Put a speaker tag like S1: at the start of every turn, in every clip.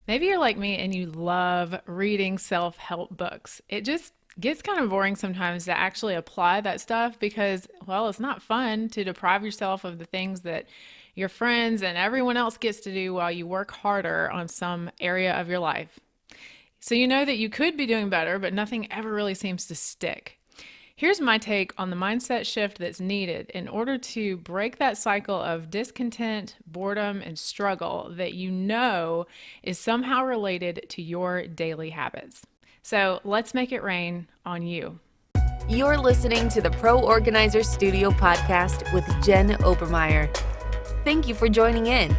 S1: Maybe you're like me and you love reading self-help books. It just gets kind of boring sometimes to actually apply that stuff because, well, it's not fun to deprive yourself of the things that your friends and everyone else gets to do while you work harder on some area of your life. So you know that you could be doing better, but nothing ever really seems to stick. Here's my take on the mindset shift that's needed in order to break that cycle of discontent, boredom, and struggle that you know is somehow related to your daily habits. So let's make it rain on you.
S2: You're listening to the Pro Organizer Studio podcast with Jen Obermeyer. Thank you for joining in.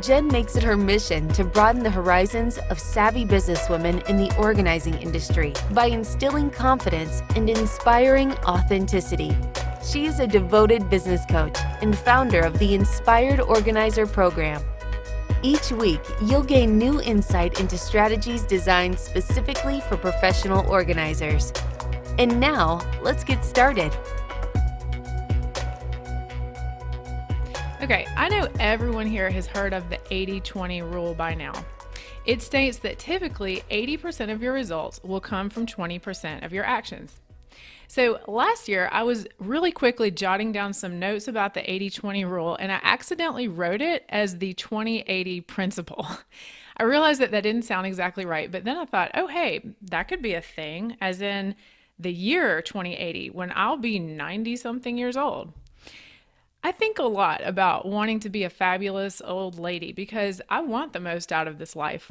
S2: Jen makes it her mission to broaden the horizons of savvy businesswomen in the organizing industry by instilling confidence and inspiring authenticity. She is a devoted business coach and founder of the Inspired Organizer program. Each week, you'll gain new insight into strategies designed specifically for professional organizers. And now, let's get started.
S1: Okay, I know everyone here has heard of the 80-20 rule by now. It states that typically 80% of your results will come from 20% of your actions. So last year, I was really quickly jotting down some notes about the 80-20 rule, and I accidentally wrote it as the 2080 principle. I realized that that didn't sound exactly right, but then I thought, oh, hey, that could be a thing, as in the year 2080, when I'll be 90 something years old. I think a lot about wanting to be a fabulous old lady because I want the most out of this life.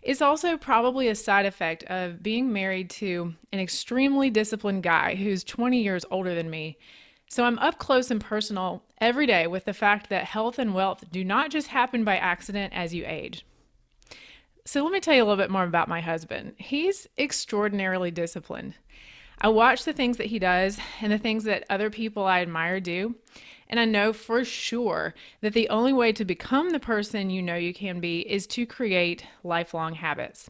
S1: It's also probably a side effect of being married to an extremely disciplined guy who's 20 years older than me. So I'm up close and personal every day with the fact that health and wealth do not just happen by accident as you age. So let me tell you a little bit more about my husband. He's extraordinarily disciplined. I watch the things that he does and the things that other people I admire do, and I know for sure that the only way to become the person you know you can be is to create lifelong habits.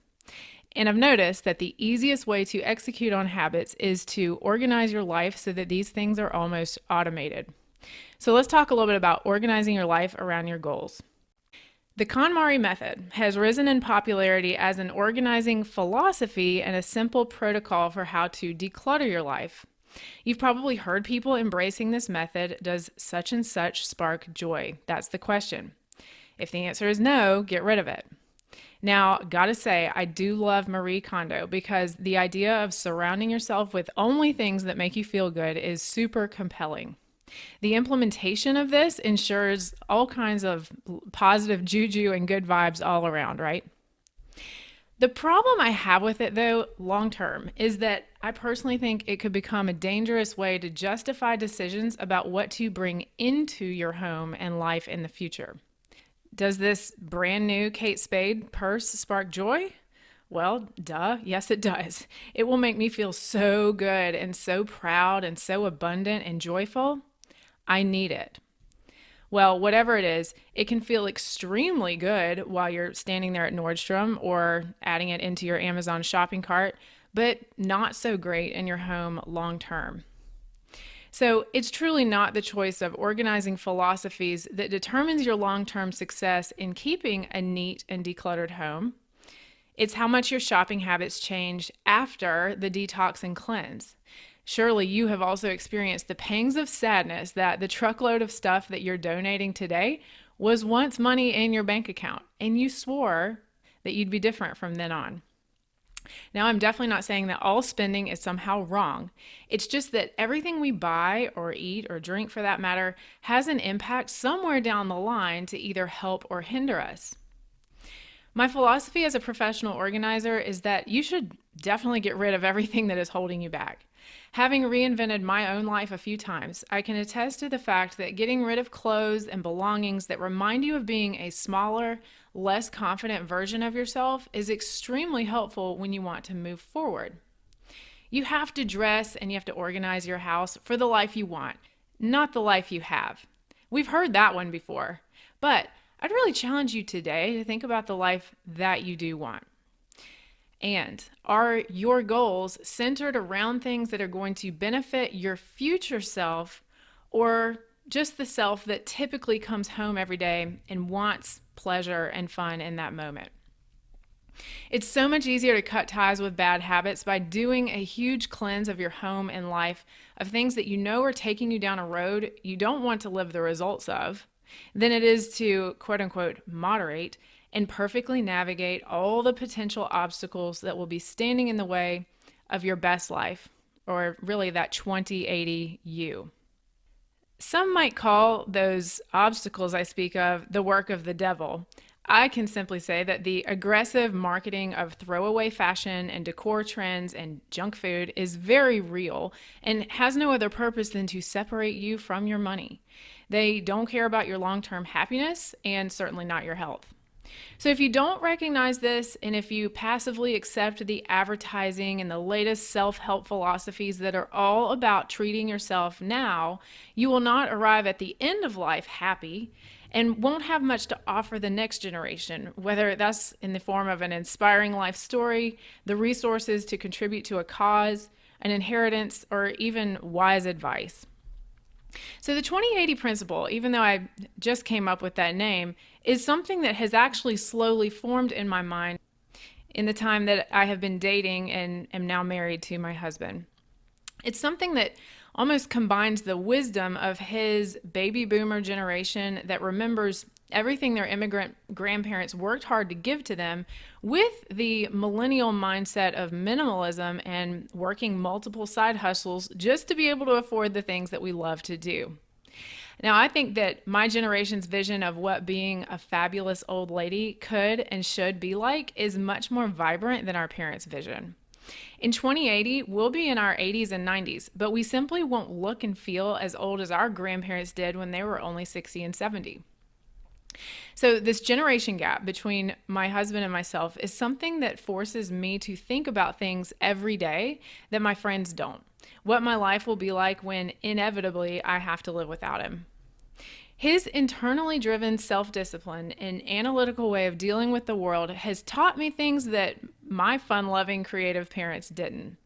S1: And I've noticed that the easiest way to execute on habits is to organize your life so that these things are almost automated. So let's talk a little bit about organizing your life around your goals. The KonMari method has risen in popularity as an organizing philosophy and a simple protocol for how to declutter your life. You've probably heard people embracing this method. Does such and such spark joy? That's the question. If the answer is no, get rid of it. Now, gotta say, I do love Marie Kondo because the idea of surrounding yourself with only things that make you feel good is super compelling. The implementation of this ensures all kinds of positive juju and good vibes all around, right? The problem I have with it, though, long term, is that I personally think it could become a dangerous way to justify decisions about what to bring into your home and life in the future. Does this brand new Kate Spade purse spark joy? Well, duh, yes, it does. It will make me feel so good and so proud and so abundant and joyful. I need it. Well, whatever it is, it can feel extremely good while you're standing there at Nordstrom or adding it into your Amazon shopping cart, but not so great in your home long term. So it's truly not the choice of organizing philosophies that determines your long-term success in keeping a neat and decluttered home. It's how much your shopping habits change after the detox and cleanse. Surely you have also experienced the pangs of sadness that the truckload of stuff that you're donating today was once money in your bank account, and you swore that you'd be different from then on. Now, I'm definitely not saying that all spending is somehow wrong. It's just that everything we buy or eat or drink, for that matter, has an impact somewhere down the line to either help or hinder us. My philosophy as a professional organizer is that you should definitely get rid of everything that is holding you back. Having reinvented my own life a few times, I can attest to the fact that getting rid of clothes and belongings that remind you of being a smaller, less confident version of yourself is extremely helpful when you want to move forward. You have to dress and you have to organize your house for the life you want, not the life you have. We've heard that one before, but I'd really challenge you today to think about the life that you do want. And are your goals centered around things that are going to benefit your future self, or just the self that typically comes home every day and wants pleasure and fun in that moment? It's so much easier to cut ties with bad habits by doing a huge cleanse of your home and life of things that you know are taking you down a road you don't want to live the results of than it is to quote unquote moderate and perfectly navigate all the potential obstacles that will be standing in the way of your best life, or really that 2080 you. Some might call those obstacles I speak of the work of the devil. I can simply say that the aggressive marketing of throwaway fashion and decor trends and junk food is very real and has no other purpose than to separate you from your money. They don't care about your long-term happiness and certainly not your health. So if you don't recognize this, and if you passively accept the advertising and the latest self-help philosophies that are all about treating yourself now, you will not arrive at the end of life happy and won't have much to offer the next generation, whether that's in the form of an inspiring life story, the resources to contribute to a cause, an inheritance, or even wise advice. So the 2080 principle, even though I just came up with that name, is something that has actually slowly formed in my mind in the time that I have been dating and am now married to my husband. It's something that almost combines the wisdom of his baby boomer generation that remembers everything their immigrant grandparents worked hard to give to them with the millennial mindset of minimalism and working multiple side hustles just to be able to afford the things that we love to do. Now, I think that my generation's vision of what being a fabulous old lady could and should be like is much more vibrant than our parents' vision. In 2080, we'll be in our 80s and 90s, but we simply won't look and feel as old as our grandparents did when they were only 60 and 70. So this generation gap between my husband and myself is something that forces me to think about things every day that my friends don't. What my life will be like when inevitably I have to live without him. His internally driven self-discipline and analytical way of dealing with the world has taught me things that my fun-loving creative parents didn't.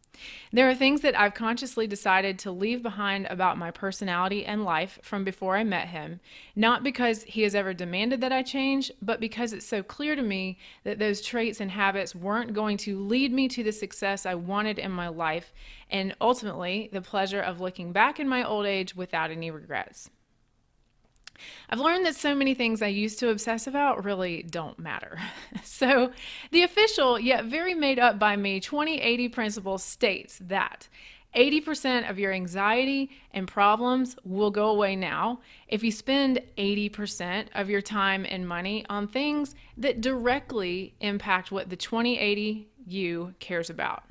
S1: There are things that I've consciously decided to leave behind about my personality and life from before I met him, not because he has ever demanded that I change, but because it's so clear to me that those traits and habits weren't going to lead me to the success I wanted in my life, and ultimately the pleasure of looking back in my old age without any regrets. I've learned that so many things I used to obsess about really don't matter. So the official, yet very made up by me, 2080 principle states that 80% of your anxiety and problems will go away now if you spend 80% of your time and money on things that directly impact what the 2080 you cares about.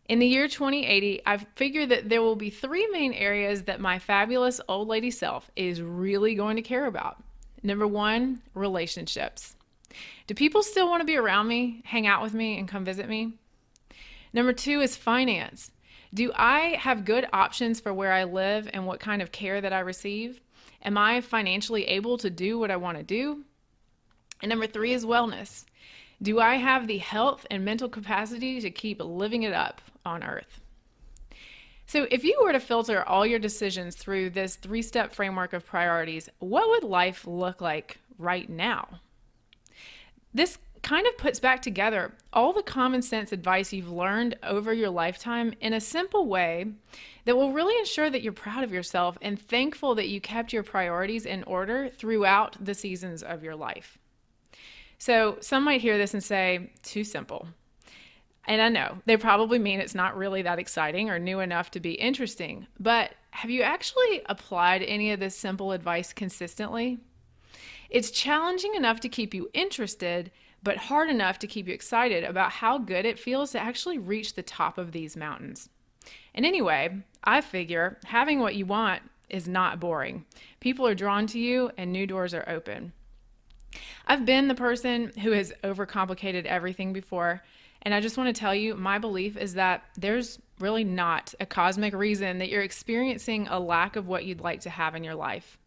S1: In the year 2080, I've figured that there will be three main areas that my fabulous old lady self is really going to care about. Number one, relationships. Do people still want to be around me, hang out with me, and come visit me? Number two is finance. Do I have good options for where I live and what kind of care that I receive? Am I financially able to do what I want to do? And number three is wellness. Do I have the health and mental capacity to keep living it up on earth? So if you were to filter all your decisions through this three-step framework of priorities, what would life look like right now? This kind of puts back together all the common sense advice you've learned over your lifetime in a simple way that will really ensure that you're proud of yourself and thankful that you kept your priorities in order throughout the seasons of your life. So some might hear this and say, too simple. And I know, they probably mean it's not really that exciting or new enough to be interesting, but have you actually applied any of this simple advice consistently? It's challenging enough to keep you interested, but hard enough to keep you excited about how good it feels to actually reach the top of these mountains. And anyway, I figure having what you want is not boring. People are drawn to you and new doors are open. I've been the person who has overcomplicated everything before, and I just want to tell you, my belief is that there's really not a cosmic reason that you're experiencing a lack of what you'd like to have in your life.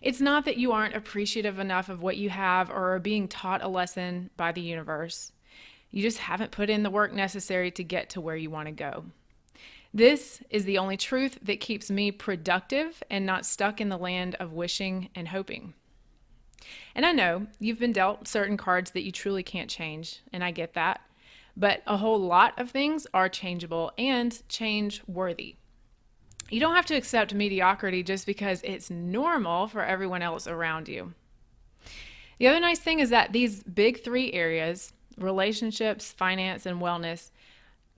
S1: It's not that you aren't appreciative enough of what you have or are being taught a lesson by the universe. You just haven't put in the work necessary to get to where you want to go. This is the only truth that keeps me productive and not stuck in the land of wishing and hoping. And I know you've been dealt certain cards that you truly can't change, and I get that. But a whole lot of things are changeable and change worthy. You don't have to accept mediocrity just because it's normal for everyone else around you. The other nice thing is that these big three areas, relationships, finance, and wellness,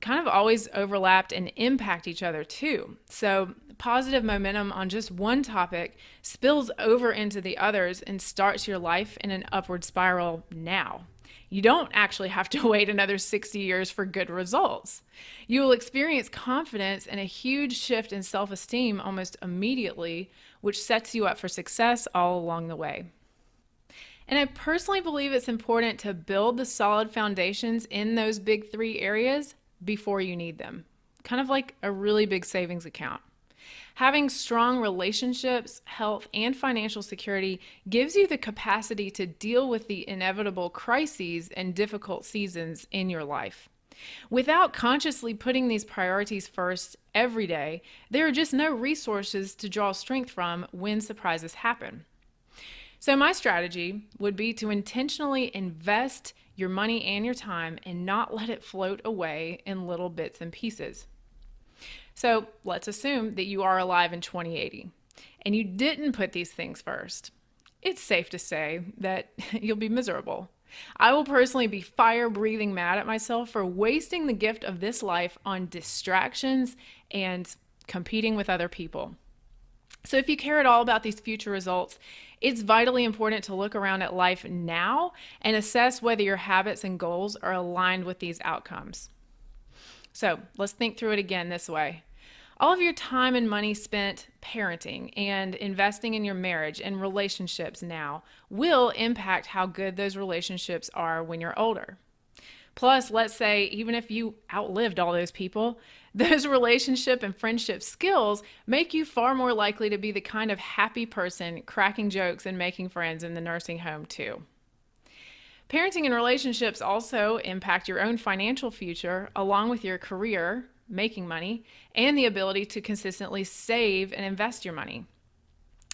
S1: kind of always overlapped and impact each other too. So positive momentum on just one topic spills over into the others and starts your life in an upward spiral now. You don't actually have to wait another 60 years for good results. You will experience confidence and a huge shift in self-esteem almost immediately, which sets you up for success all along the way. And I personally believe it's important to build the solid foundations in those big three areas before you need them, kind of like a really big savings account. Having strong relationships, health, and financial security gives you the capacity to deal with the inevitable crises and difficult seasons in your life. Without consciously putting these priorities first every day, there are just no resources to draw strength from when surprises happen. So my strategy would be to intentionally invest your money and your time and not let it float away in little bits and pieces. So let's assume that you are alive in 2080 and you didn't put these things first. It's safe to say that you'll be miserable. I will personally be fire-breathing mad at myself for wasting the gift of this life on distractions and competing with other people. So if you care at all about these future results, it's vitally important to look around at life now and assess whether your habits and goals are aligned with these outcomes. So let's think through it again this way. All of your time and money spent parenting and investing in your marriage and relationships now will impact how good those relationships are when you're older. Plus, let's say even if you outlived all those people, those relationship and friendship skills make you far more likely to be the kind of happy person cracking jokes and making friends in the nursing home too. Parenting and relationships also impact your own financial future along with your career, making money, and the ability to consistently save and invest your money.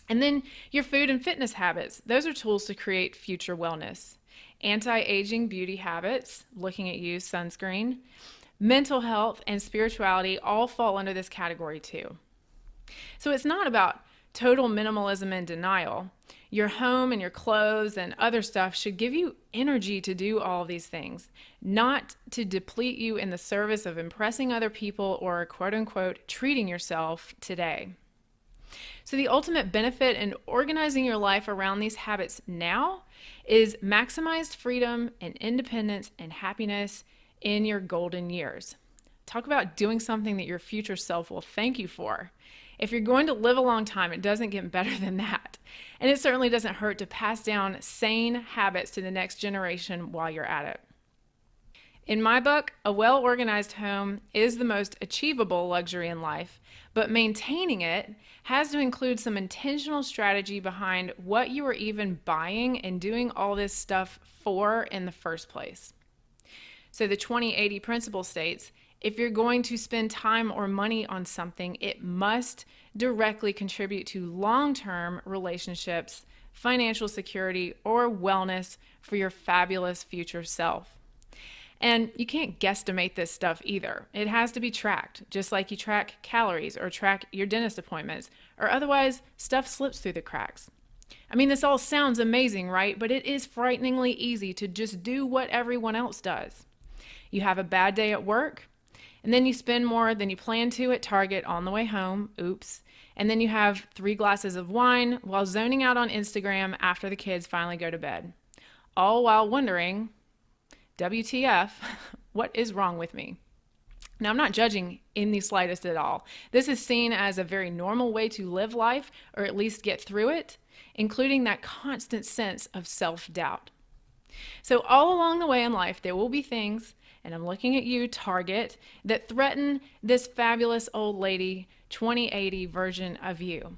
S1: And then your food and fitness habits, those are tools to create future wellness. Anti-aging beauty habits, looking at you, sunscreen, mental health, and spirituality all fall under this category too. So it's not about total minimalism and denial. Your home and your clothes and other stuff should give you energy to do all of these things, not to deplete you in the service of impressing other people or quote unquote treating yourself today. So the ultimate benefit in organizing your life around these habits now is maximized freedom and independence and happiness in your golden years. Talk about doing something that your future self will thank you for. If you're going to live a long time, it doesn't get better than that. And it certainly doesn't hurt to pass down sane habits to the next generation while you're at it. In my book, a well-organized home is the most achievable luxury in life, but maintaining it has to include some intentional strategy behind what you are even buying and doing all this stuff for in the first place. So the 2080 principle states, if you're going to spend time or money on something, it must directly contribute to long-term relationships, financial security, or wellness for your fabulous future self. And you can't guesstimate this stuff either. It has to be tracked, just like you track calories or track your dentist appointments, or otherwise stuff slips through the cracks. I mean, this all sounds amazing, right? But it is frighteningly easy to just do what everyone else does. You have a bad day at work, and then you spend more than you planned to at Target on the way home, oops, and then you have 3 glasses of wine while zoning out on Instagram after the kids finally go to bed, all while wondering, WTF, what is wrong with me? Now, I'm not judging in the slightest at all. This is seen as a very normal way to live life, or at least get through it, including that constant sense of self-doubt. So all along the way in life, there will be things, and I'm looking at you, Target, that threaten this fabulous old lady 2080 version of you.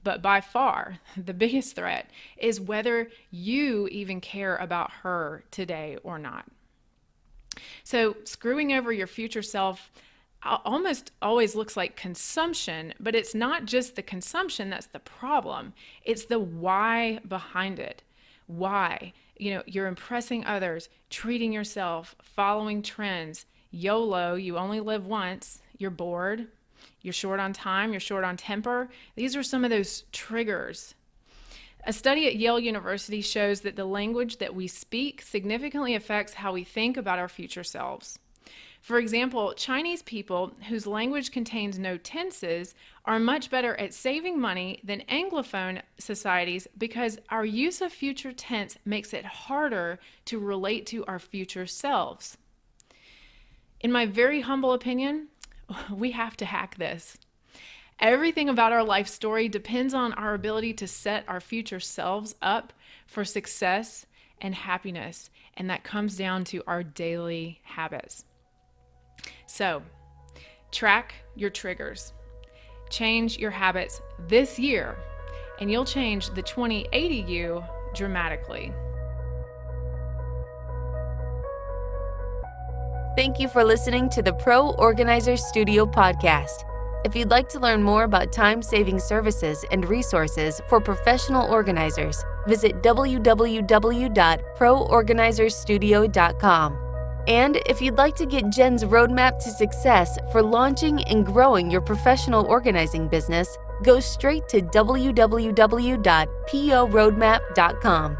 S1: But by far, the biggest threat is whether you even care about her today or not. So screwing over your future self almost always looks like consumption, but it's not just the consumption that's the problem. It's the why behind it. Why? You're impressing others, treating yourself, following trends. YOLO, you only live once. You're bored. You're short on time. You're short on temper. These are some of those triggers. A study at Yale University shows that the language that we speak significantly affects how we think about our future selves. For example, Chinese people whose language contains no tenses are much better at saving money than Anglophone societies because our use of future tense makes it harder to relate to our future selves. In my very humble opinion, we have to hack this. Everything about our life story depends on our ability to set our future selves up for success and happiness, and that comes down to our daily habits. So, track your triggers. Change your habits this year, and you'll change the 2080 you dramatically.
S2: Thank you for listening to the Pro Organizer Studio podcast. If you'd like to learn more about time-saving services and resources for professional organizers, visit www.proorganizerstudio.com. And if you'd like to get Jen's roadmap to success for launching and growing your professional organizing business, go straight to www.poroadmap.com.